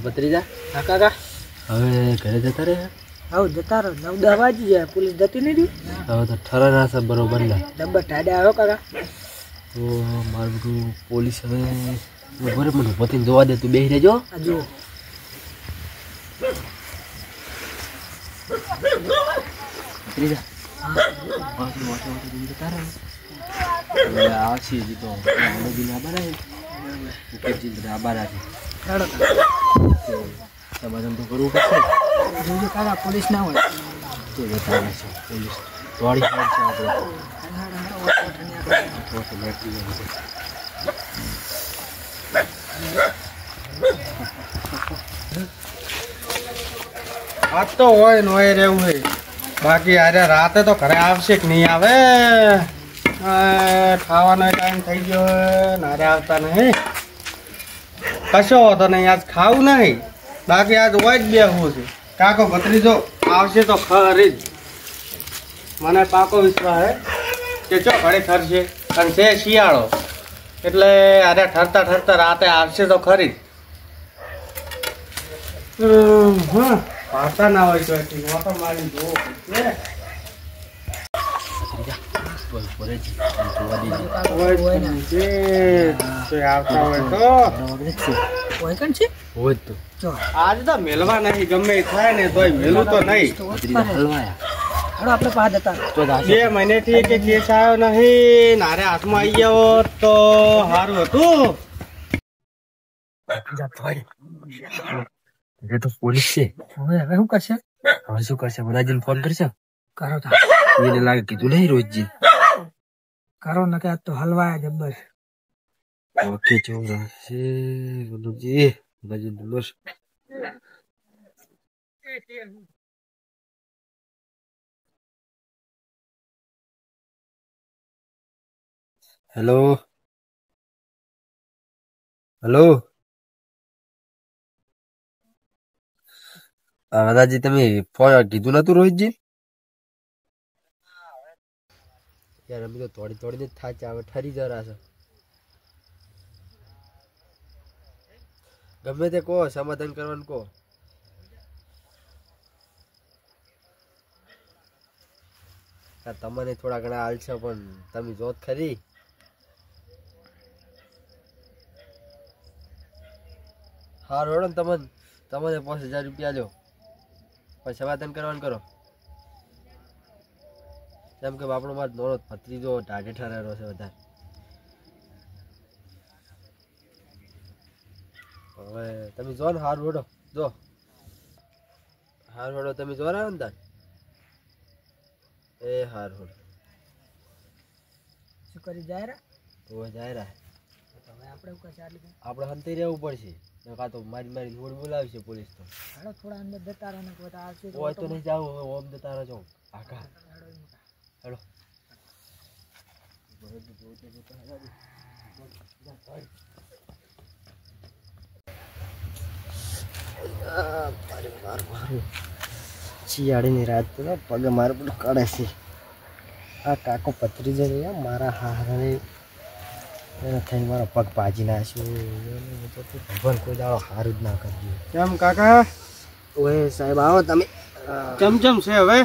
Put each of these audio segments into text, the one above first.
ભત્રીજા હા કાકા હવે ઘરે જતા રહે આવ જતા રહો 9-10 વાગી જાય પોલીસ જતી નહીં હવે તો ઠરાના છે બરોબર ના ડબ્બા ટાડે આવ્યો કાકા તો મારું બધું પોલીસ હવે બરે મને પતિને જોવા દે તું બેસી રહેજો આ જુઓ ભત્રીજા જતા રહે આવશે હજી તો નદીને આબાર આવે ઉકેજી આબાર આવે ચાલો સમાધાન તો કરવું પડશે જોજો કાકા પોલીસ ના હોય તો જતા રહેશે પોલીસ દોડી પડશે આજ તો હોય ને હોય રહેવું હોય બાકી આજે રાતે તો ઘરે આવશે કે નહીં આવે ખાવાનો ટાઈમ થઈ ગયો ને આજે આવતા નહીં કશો હોતો નહીં આજ ખાવું નહીં બાકી આજ હોય જ બેહવું છે કાકો ભત્રીજો આવશે તો ખરી જ મને પાકો વિશ્વાસ છે કે ચો ઘરે ઠરશે અને છે શિયાળો એટલે આજે ઠરતા ઠરતા રાતે આવશે તો ખરી જ હા પાતા ના હોય તો એટલી મોટો મારી જોવો પડશે આવતા હોય તો હોય કણ છે હોય તો જો આજ તો મેલવા નહીં ગમે એ થાય ને તોય મેલું તો નહીં હલવાયા હાલો આપણે પા જતા 2 મહિનેથી કે કેસ આવ્યો નહીં નારે હાથમાં આવી ગયો તો સારું હતું એ તો પોલીસ છે હવે શું કરશે હવે શું કરશે બધાજીને ફોન કરશે કરો તો એને લાગે કીધું નહીં રોજજી કરો ને કે આજ તો હલવાયા જબ્બર ઓકે ચોરા છે બલુજી બધાજી નંબર હેલો હેલો દાદાજી તમે ફોન કીધું નતું રોહિતજી યાર અમે તો થોડી થોડી થાચ આવે ઠરી જરા છે ગમે તે કહો સમાધાન કરવાનું કહો તમને થોડા ઘણા હાલ છે પણ તમે જોત ખરી હા રોડો ને તમને 5000 રૂપિયા લો પછી સમાધાન કરવાનું કરો જેમ કે આપણો માર નોરો ભત્રીજો ટાઢે ઠરારો છે વધારે હવે તમે જો ને હારું હોડો જો હારું હોડો તમે જો રહ્યા ને તાર એ હારું હોડો શું કરી જાય રે તો જાય રહ્યા હવે આપણે એવું કઈ ચાલી આપણે હંતાઈ રહેવું પડશે કાં તો મારી મારી હોડ બોલાવશે પોલીસ તો હાલો થોડા અંદર જતા રહે ને બધા આવશે હોય તો નહીં જાવ હવે ઓમ જતા રહેજો આખા હેલો શિયાળીની રાત તો પગે મારું બધું કાઢે છે આ કાકો ભત્રીજો નહીં મારા હારાને એને થઈને મારો પગ ભાજી નાખ્યો ભગવાન કોઈ દાડો સારું જ ના કરજો કેમ કાકા ઓય સાહેબ આવો તમે ચમચમ છે હવે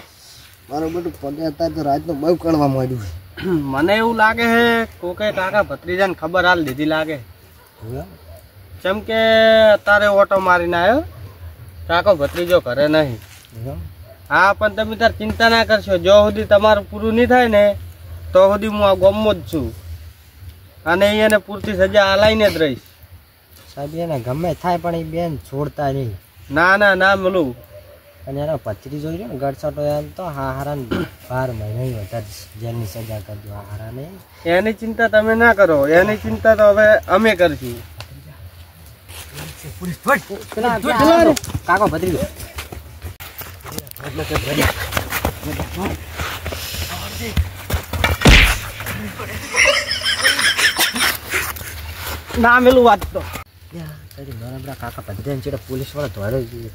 મારું બધું પગે હતા તો રાતનું બહુ કડવા માંડ્યું મને એવું લાગે છે કોકે કાકા ભત્રીજાને ખબર હાલ દીધી લાગે જેમ કે અત્યારે ઓટો મારીને આવ્યો કાકો ભત્રીજો ઘરે નહીં હા પણ તમે તાર ચિંતા ના કરશો જો સુધી તમારું પૂરું નહીં થાય ને તો સુધી હું આ ગામમાં જ છું અને એને પૂરતી સજા આલાઈને જ રહીશ સાહેબ એને ગમે થાય પણ એ બેન છોડતા નહીં ના ના ના મળું અને એનો પથરી જોઈ ને ગડસટો એમ તો હારાને 12 મહિના વધારે જેલની સજા કરી દો હારાને એની ચિંતા તમે ના કરો એની ચિંતા તો હવે અમે કરશું કાકો ભત્રીજો ના મેલું વાત તો મારા કાકા ભત્રીજાને ચેડે પોલીસ વાળા ધોડે જોઈએ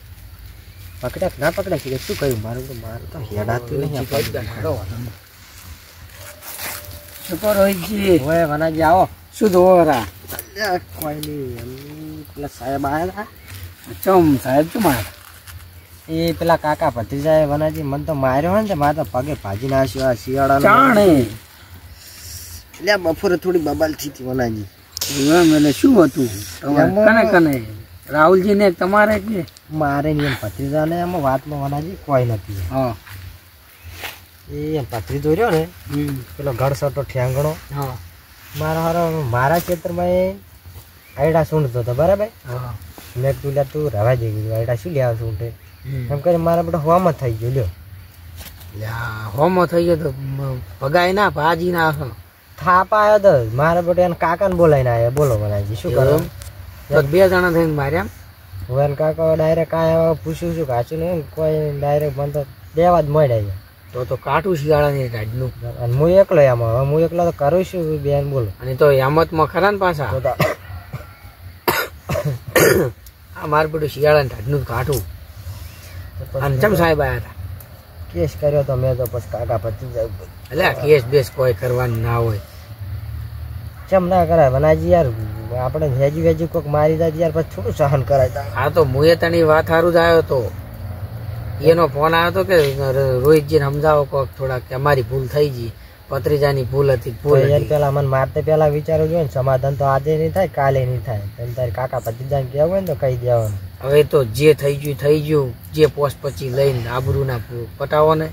પકડ્યા ના પકડ્યા છે શું કહ્યું મારું તો હેડાતું નહીં શું રોહિતજી હોય વનાજી આવો શું ધોરા કોઈ નહીં પેલા સાહેબ આવ્યા હતા ચમ સાહેબ શું માર એ પેલા કાકા ભત્રીજાએ વનાજી મને તો માર્યો હોય ને મારે તો પગે ભાજી નાખ્યો આ શિયાળાનો ચાણે એટલે બપોરે થોડી બબાલ થઈ હતી વનાજી એમ એટલે શું હતું તમારે કને રાહુલજી ને તમારે કે મારે ને એમ ભત્રીજાને એમાં વાતમાં વનાજી કોઈ નથી હા એ એમ ભત્રીજો રહ્યો ને પેલો ગળસટો ઠેંગણો હા મારા ક્ષેત્રમાં એ આયડા સૂંઢતો હતો બરાબર હા મેં તું લે તું રવા જઈ ગયું આયડા શું લેવા સૂંઢે એમ કરીને મારા બેટા હોવામાં થઈ ગયો લ્યો હોમો થઈ ગયો તો ભગાય ના ભાજી ના થાપ આવ્યો તો મારા બેટા એને કાકાને બોલાવીને આવ્યા બોલો બનાજી શું કરો તો 2 જણા થઈને માર્યા હું એને કાકા ડાયરેક્ટ કાંઈ પૂછ્યું છું કાચું નહીં કોઈ ડાયરેક્ટ મને તો દેવા જ મળ્યા તો કાઠું શિયાળાની ટાઈડનું અને હું એકલો એમાં હવે હું એકલો તો કરું છું બેન બોલો અને તો હેમતમાં ખરા ને પાછા તો તો આ માર બધું શિયાળાની ટાઈડનું કાઠું અને ચમ સાહેબ આવ્યા હતા કેસ કર્યો તો મેં તો પછી કાકા ભત્રીજા ઉપર એટલે કેસ બેસ કોઈ કરવાનું ના હોય ચમ ના કરાય બનાજી યાર આપણે હેજી વેજી કોઈક મારી જાય યાર પછી થોડું સહન કરાય આ તો મુએ તની વાત સારું જ આવ્યો તો એનો ફોન આવ્યો હતો કે રોહિતજીને સમજાવો કોક થોડાક કે અમારી ભૂલ થઈ ગઈ ભત્રીજાની ભૂલ હતી યાર પેલા મને મારતે પેલા વિચારવું જોઈએ ને સમાધાન તો આજે નહીં થાય કાલે નહીં થાય તમે તારી કાકા ભત્રીજાને કહેવું હોય ને તો કહી દેવાનું હવે તો જે થઈ ગયું જે પોસ્ટ પછી લઈને આબરૂ ના પટાવો ને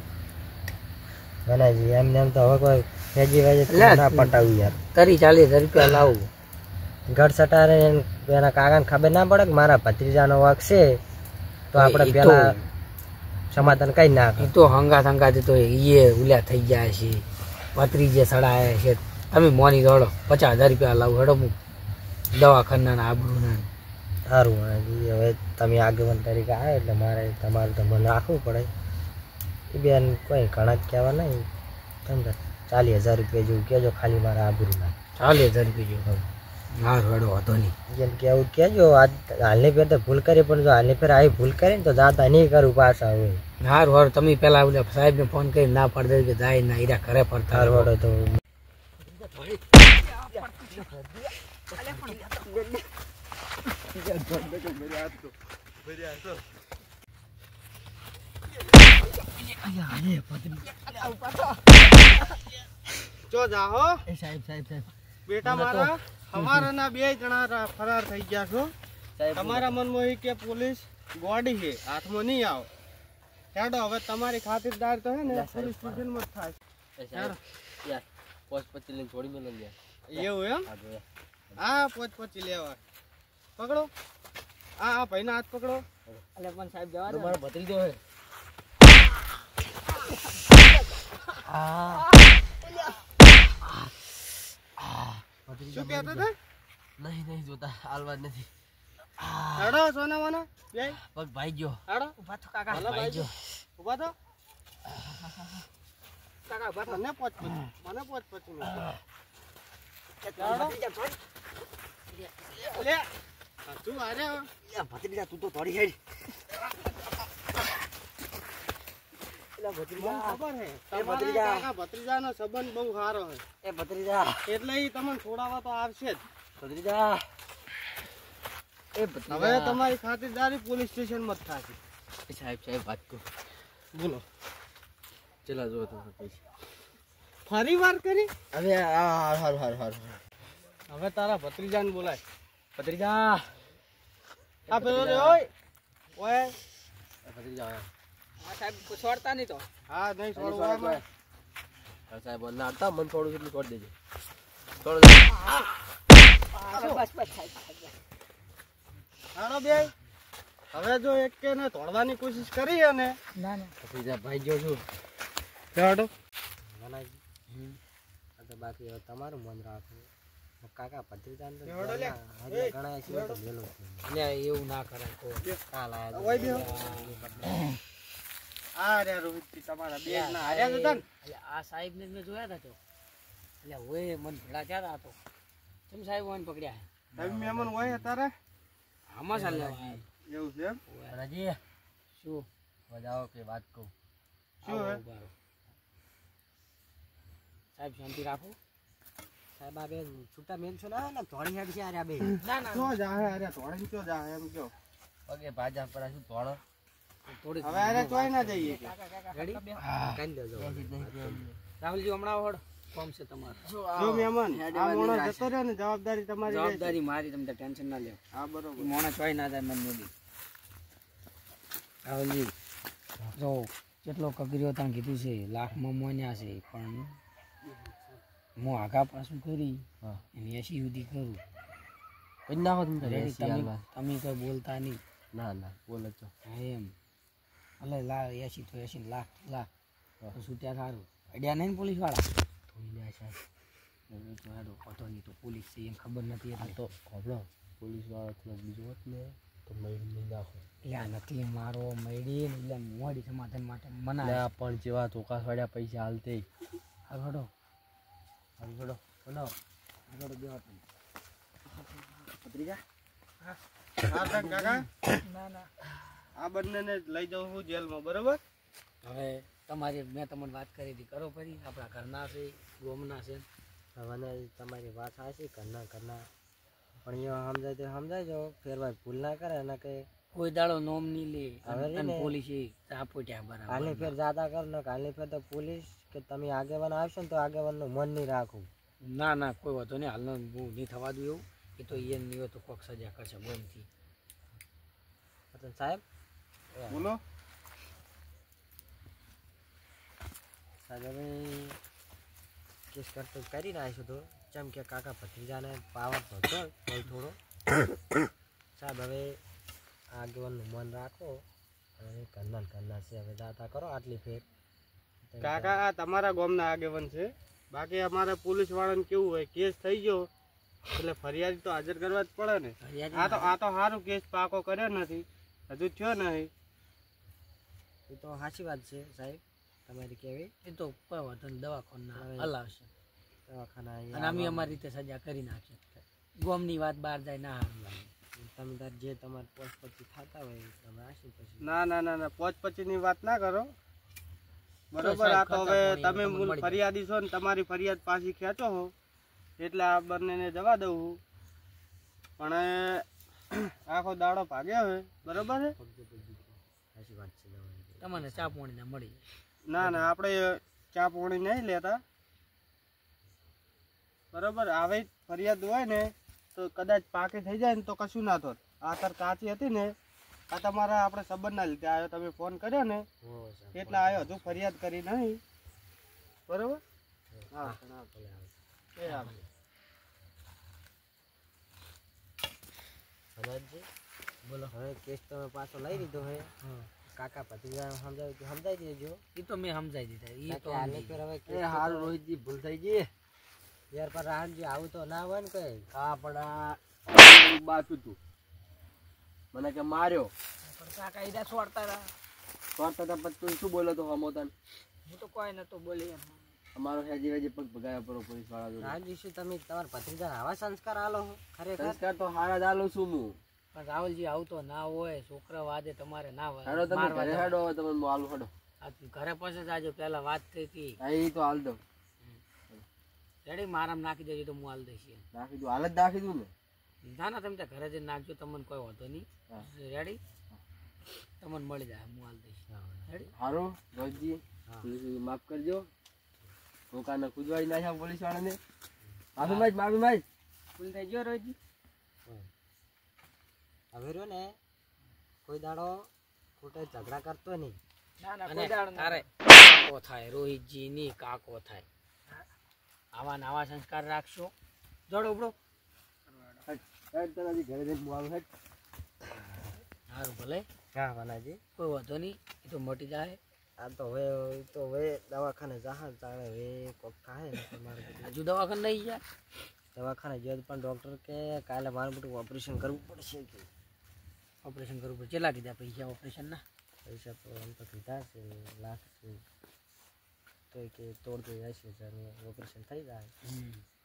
બનાજી એમને એમ તો હવે કોઈ હેજી વેજી ના પટાવું યાર 30-40 રૂપિયા લાવું ગઢ સટારે એના કાકાને ખબર ના પડે કે મારા ભત્રીજાનો વાક છે તો આપણે પેલા સમાધાન કઈ નાખે તો હંગાત તો એ ઉલ્યા થઈ ગયા છે ભત્રીજે સડાયા છે તમે મોની દોડો 50,000 રૂપિયા લાવું હેડો હું દવાખાના આબરૂ ના સારું બનાજી હવે તમે આગેવાન તરીકે આવે એટલે મારે તમારું તો મને રાખવું પડે એ બેન કોઈ ઘણા જ કહેવા નહીં તમે 40,000 રૂપિયા જેવું કહેજો ખાલી મારા આબરૂ ના 40,000 રૂપિયા જેવું હા હેડો હતો નહીં જેમ કે એવું કહેજો આજ હાલની ફેર તો ભૂલ કરી પણ જો હાલની ફેર આવી ભૂલ કરીને તો જાતા નહીં કરું પાછા હવે હારું તમે પેલા ઓલા સાહેબને ફોન કરી ના પાડી દે કે જાય ના ઈરા ઘરે પડતા હાર વડો તો જો જાહો એ સાહેબ બેટા મારા અમારાના 2 જણા ફરાર થઈ ગયા છો તમારા મનમાં એ કે પોલીસ ગોડી છે હાથમાં નહીં આવો હેડો હવે તમારી ખાતરદાર તો હે ને પોલીસ સ્ટેશનમાં જ થાય યાર પોસ્ટ પછી લઈને છોડી મેલો યાર એવું એમ હા પોચ લેવા પકડો આ ભાઈના હાથ પકડો એટલે પણ સાહેબ જવા મારો ભત્રીજો હે શું કહેતા હતા નહીં જોતા હાલવા નથી હેડો સોના વાના બે પગ ભાઈ ગયો હેડો ઉભા થો કાકા ભાઈ ગયો ઉભા તો કાકા ઉભા મને પોચ લે તું આરે ભત્રીજા તું તો થોડી હેડ ખબર હે તમારા કાકા ભત્રીજાનો સંબંધ બહુ સારો હે એ ભત્રીજા એટલે ઈ તમને છોડાવવા તો આવશે જ ભત્રીજા હવે તમારી ખાતરદારી પોલીસ સ્ટેશનમાં જ થશે સાહેબ વાત કરો બોલો ચલા જો તો પૈસા ફરી વાર કરી હવે હારું હવે તારા ભત્રીજાને બોલાય ભત્રીજા આ પેલો રે ઓય ભત્રીજા સાહેબ છોડતા નહીં તો હા નહીં છોડવા સાહેબ ના હતા મન થોડું એટલું છોડી દેજો બસ હાલો બે હવે જો એક કે ને તોડવાની કોશિશ કરી અને ના ભત્રીજા ભાઈ ગયો છું હેડો તો બાકી હવે તમારું મન રાખવું કાકા ભત્રીજા ગણાય છે તો મેલો એટલે એવું ના કરાય તો કાલ આ રે રોહિત તમારા બે ના હાર્યા હતા ને એટલે આ સાહેબ ને મેં જોયા હતા તો એટલે હોય મન ભેળા ક્યારે હતો કેમ સાહેબ મને પકડ્યા તમે મહેમાન હોય તારે આમાં ચાલે એવું છે એમ રાજી શું બજાવો કે વાત કહું શું હે સાહેબ શાંતિ રાખો સાહેબ આ છૂટા મેન છો ને થોડી હેડ છે આ બે ના ચો જાહે અરે થોડી ચો જાહે એમ કયો પગે ભાજા પર શું ધોળો થોડી હવે અરે તોય ના જઈએ કે. રેડી કાઈ દેજો રાહુલજી હમણાં આવડ કોમ છે તમારું જો મહેમાન આ મોણો જતો રહ્યો ને જવાબદારી તમારી રહેશે. જવાબદારી મારી, તમે ટેન્શન ના લ્યો. હા બરોબર. મોણા ચોય ના જાય મન મોદી. રાહુલજી જો કેટલો કગર્યો ત્યાં કીધું છે લાખમાં મોન્યા છે, પણ હું આગા પાછું કરી એની 80 સુધી કરું. પછી નાખો તમે રેડી તમે કોઈ બોલતા નહીં. ના ના બોલે છો હા એમ ભલે 80 તો 80 લાખ લાખ તો છૂટ્યા સારું. અડ્યા નહીં ને પોલીસ વાળા થોડી લે સાહેબ તો હેડો પતો નહીં તો પોલીસ છે એમ ખબર નથી એટલે તો ખબર પોલીસ વાળા થોડો બીજો હોત ને તો મળી નહીં નાખો એટલે નથી મારો મળી ને એટલે મોડી સમાધાન માટે મના પણ જેવા ચોકાસ વાળ્યા પૈસા હાલતે હાલ હડો હળગડો બોલો હડો બેહો તમે. ભત્રીજા હા કાકા ના ના આ બંનેને લઈ જાઉં છું જેલમાં બરોબર. હવે તમારી મેં તમને વાત કરી હતી કરો ફરી આપણા ઘરના છે ગોમના છે. મને તમારી વાત સાચી ઘરના ઘરના પણ એ સમજાય તો સમજાયજો ફેરવાર ભૂલ ના કરે અને કે કોઈ દાડો નોમ નહીં લે હવે રે અને ને. પોલીસ ચાપોટ્યા બરાબર હાલની ફેર જાતા કર ને હાલની ફેર તો પોલીસ કે તમે આગેવાન આવશો ને તો આગેવાનનું મન નહીં રાખવું. ના ના કોઈ વાંધો નહીં હાલનો હું નહીં થવા દઉં એવું. એ તો એ નહીં હોય તો કોક સજા કરશે ગોમથી. સાહેબ બોલો. સાહેબ હવે કેસ કરતો કરી નાખીશું તો જેમ કે કાકા ભત્રીજાને પાવર પડતો થોડો સાહેબ હવે આગેવાનનું મન રાખો અને ઘરના છે હવે જાતા કરો આટલી ફેર. કાકા આ તમારા ગામના આગેવાન છે, બાકી અમારે પોલીસ વાળાને કેવું હોય કેસ થઈ ગયો એટલે ફરિયાદ તો હાજર કરવા જ પડે ને. આ તો સારું કેસ પાકો કર્યો નથી હજુ થયો નહીં. એ તો સાચી વાત છે સાહેબ તમારી કેવી. એ તો કોઈ વાંધો નહીં દવાખાના હલાવશે દવાખાના અને અમે અમારી રીતે સજા કરી નાખશે. ગોમની વાત બહાર જાય ના હારું લાગે. તમે તાર જે તમારે પોસ્ટ પછી થતા હોય તમે આશી પછી ના ના ના ના પોચ પચીની વાત ના કરો બરોબર. આ તો હવે તમે મૂળ ફરિયાદી છો ને તમારી ફરિયાદ પાછી ખેંચો છો એટલે આ બંનેને જવા દઉં છું. પણ આખો દાડો ભાગ્યો હોય બરોબર છે. સાચી વાત છે તમારી. તમને ચા પાણી મળી જાય. ના ના આપણે ચા પાણી નહીં લેતા બરોબર. આવે ફરિયાદ હોય ને તો કદાચ પાકી થઈ જાય ને તો કશું ના થોત. આ તાર કાચી હતી ને આ તમારા આપણે સંબંધ ના લીધે આવ્યો, તમે ફોન કર્યો ને એટલે આવ્યો, હજુ ફરિયાદ કરી નહીં બરોબર. હા એ આવે. હરજી બોલો હવે કેસ તમે પાછો લઈ લીધો હે કાકા ભત્રીજા સમજાવી દેજો. એ તો મેં સમજાઈ દીધા. એ તો હાલની ફેર હવે એ હારું રોહિતજી ભૂલ થઈ ગઈ યાર પર રાહતજી આવું તો ના હોય ને કઈ. હા પણ આ બાકી તું મને કે માર્યો પણ કાકા ઈડા છોડતા હતા. સ્વાર્થ હતા પછી તું શું બોલો તો હમોતન હું તો કોઈ નતો બોલી એમ. અમારો હેજી વેજી પગ ભગાયા પરો પોલીસ વાળા રાહતજી શું તમે તમારા ભત્રીજા આવા સંસ્કાર આલો છો ખરેખર. સંસ્કાર તો હારા દાલું છું હું. પણ રાહુલજી આવું તો ના હોય. છોકરા વાદે તમારે ના હેડો તમે મારવા ઘરે જવાનું. હેડો હવે તમે આલુ હેડો. આ ઘરે પાસે જ આજે પેલા વાત થઈ હતી. હા એ તો હાલ દઉં રેડી મારામાં નાખી દેજો તો હું હાલ દઈશ એમ. નાખી દઉં હાલ જ નાખી દઉં ને. ના ના તમે ત્યાં ઘરે જઈને નાખજો તમને કોઈ વાંધો નહીં. રેડી તમને મળી જાય હું હાલ દઈશ. રેડી સારું રોહિતજી પોલીસ માફ કરજો. હું કાને ખુદવાડી નાખ્યા પોલીસ વાળાને. માફી માજ ભૂલ થઈ ગયો રોહિતજી. હવે રહ્યો ને કોઈ દાડો ખોટે ઝઘડા કરતો નહીં. ના ના કોઈ દાડો તારે કાકો થાય રોહિતજી ની કાકો થાય. આવા નવા સંસ્કાર રાખશો. જોડો ઉપડો હેડ તને હજી ઘરે જઈને હું આવું હેડ. સારું ભલે હા વાનાજી કોઈ વાંધો નહીં. એ તો મટી જાય. આ તો હવે દવાખાને જહા ચાલે હવે કોક થાય ને તમારે બધું. હજુ દવાખાને નહીં જાય. દવાખાને ગયો તો પણ ડૉક્ટર કે કાલે મારે બધું ઓપરેશન કરવું પડશે કે ઓપરેશન કરવું પડે. કેટલા કીધા પૈસા ઓપરેશનના? પૈસા તો આમ તો કીધા છે લાખ તો કે તોડતો 80,000 ઓપરેશન થઈ જાય.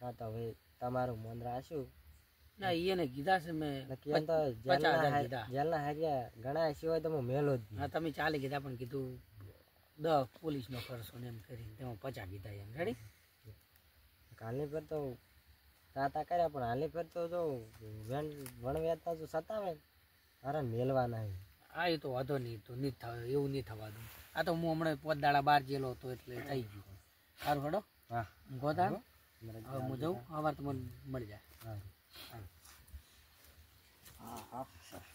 હા તો હવે તમારું મન રાખ્યું ના એને કીધા છે મેં નક્કી એમ તો 50,000 કીધા. જેલના હાગ્યા ઘણા સિવાય તો હું મેલો જ નહીં. હા તમે 40 કીધા પણ કીધું 10 પોલીસનો ખર્ચો ને એમ કરીને તેમાં 50 કીધા એમ. રેડી હાલની ફેર તો તાતા કર્યા પણ હાલની ફેર તો જો વણ વેચતા તો સતાવે અરે મેલવા નહીં. હા એ તો વાંધો નહીં, તો નહીં થાય એવું નહીં થવા દઉં. આ તો હું હમણાં 5 દાડા બહાર ગયેલો હતો એટલે થઈ ગયું. સારું હેડો હા ગોતા હવે હું જાઉં, સવાર તો મને મળી જાય. હા હા હા